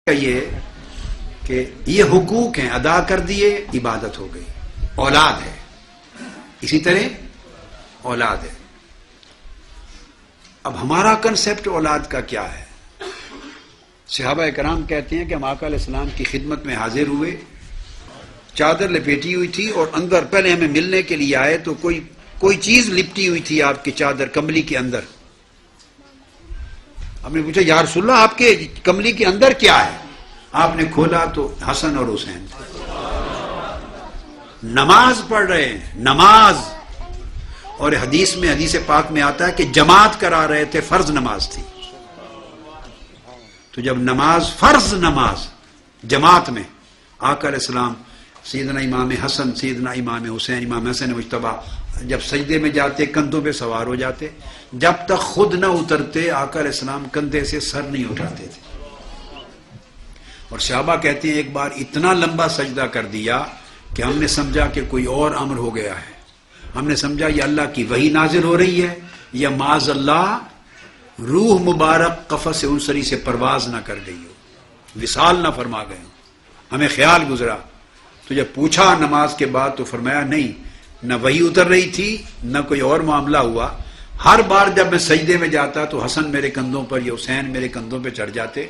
یہ کہ یہ حقوق ہیں ادا کر دیے، عبادت ہو گئی، اولاد ہے، اسی طرح اولاد ہے۔ اب ہمارا کنسپٹ اولاد کا کیا ہے؟ صحابہ کرام کہتے ہیں کہ ہم آقا علیہ السلام کی خدمت میں حاضر ہوئے، چادر لپیٹی ہوئی تھی اور اندر پہلے ہمیں ملنے کے لیے آئے تو کوئی چیز لپٹی ہوئی تھی آپ کی چادر کملی کے اندر۔ ہم نے پوچھا یا رسول اللہ آپ کے کملی کے اندر کیا ہے؟ آپ نے کھولا تو حسن اور حسین تھے، نماز پڑھ رہے ہیں، نماز، اور حدیث پاک میں آتا ہے کہ جماعت کرا رہے تھے، فرض نماز تھی۔ تو جب نماز، فرض نماز جماعت میں، آقا علیہ السلام سیدنا امام حسن، سیدنا امام حسین، امام حسن مجتبی جب سجدے میں جاتے کندھوں پہ سوار ہو جاتے، جب تک خود نہ اترتے آقا علیہ السلام کندھے سے سر نہیں اٹھاتے تھے۔ اور صحابہ کہتے ہیں ایک بار اتنا لمبا سجدہ کر دیا کہ ہم نے سمجھا کہ کوئی اور امر ہو گیا ہے، ہم نے سمجھا یہ اللہ کی وحی نازل ہو رہی ہے یا معاذ اللہ روح مبارک قفس انصری سے پرواز نہ کر گئی ہو، وصال نہ فرما گئے ہو، ہمیں خیال گزرا۔ تو جب پوچھا نماز کے بعد تو فرمایا نہیں، نہ وحی اتر رہی تھی نہ کوئی اور معاملہ ہوا، ہر بار جب میں سجدے میں جاتا تو حسن میرے کندھوں پر یا حسین میرے کندھوں پہ چڑھ جاتے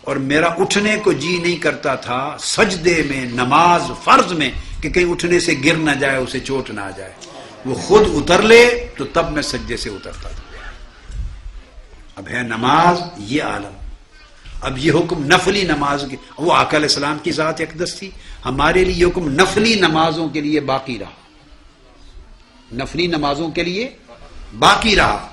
اور میرا اٹھنے کو جی نہیں کرتا تھا سجدے میں، نماز فرض میں، کہ کہیں اٹھنے سے گر نہ جائے، اسے چوٹ نہ آ جائے، وہ خود اتر لے تو تب میں سجدے سے اترتا تھا۔ اب ہے نماز یہ عالم، اب یہ حکم نفلی نماز کی، وہ آقا علیہ السلام کی ذات اقدس تھی، ہمارے لیے یہ حکم نفلی نمازوں کے لیے باقی رہا، نفلی نمازوں کے لیے باقی رہا۔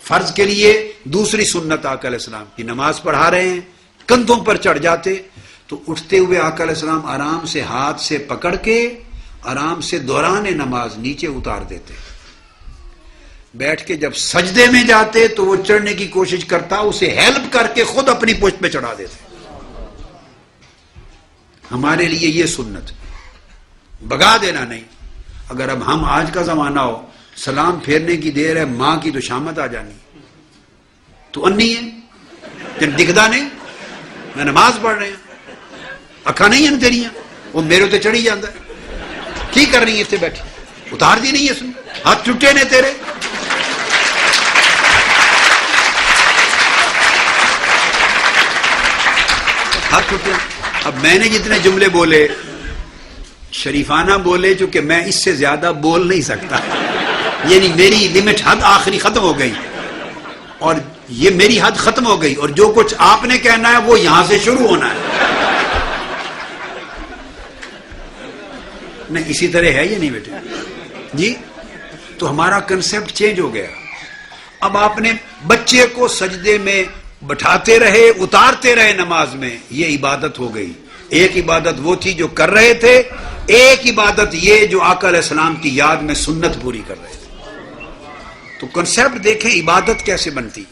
فرض کے لیے دوسری سنت آقا علیہ السلام کی، نماز پڑھا رہے ہیں کندھوں پر چڑھ جاتے تو اٹھتے ہوئے آقا علیہ السلام آرام سے ہاتھ سے پکڑ کے آرام سے دوران نماز نیچے اتار دیتے، بیٹھ کے جب سجدے میں جاتے تو وہ چڑھنے کی کوشش کرتا، اسے ہیلپ کر کے خود اپنی پشت پہ چڑھا دیتے۔ ہمارے لیے یہ سنت، بگا دینا نہیں۔ اگر اب ہم آج کا زمانہ ہو، سلام پھیرنے کی دیر ہے، ماں کی تو شامت آ جانی تو انی ہے، جب دکھدا نہیں، میں نماز پڑھ رہے ہیں، اکھا نہیں ہیں تیریاں، وہ میرے تے چڑھی جاتا ہے، کی کر رہی ہے اتنے بیٹھی، اتار دی نہیں ہے، سن ہاتھ ٹوٹے نے تیرے۔ ہاتھ ٹوٹے۔ اب میں نے جتنے جملے بولے شریفانہ بولے، چونکہ میں اس سے زیادہ بول نہیں سکتا، یعنی میری لمٹ، حد آخری ختم ہو گئی، اور یہ میری حد ختم ہو گئی، اور جو کچھ آپ نے کہنا ہے وہ یہاں سے شروع ہونا ہے۔ نہیں اسی طرح ہے یہ نہیں بیٹے جی؟ تو ہمارا کنسپٹ چینج ہو گیا۔ اب آپ نے بچے کو سجدے میں بٹھاتے رہے، اتارتے رہے نماز میں، یہ عبادت ہو گئی۔ ایک عبادت وہ تھی جو کر رہے تھے، ایک عبادت یہ جو آقا علیہ السلام کی یاد میں سنت پوری کر رہے تھے۔ تو کنسپٹ دیکھیں عبادت کیسے بنتی۔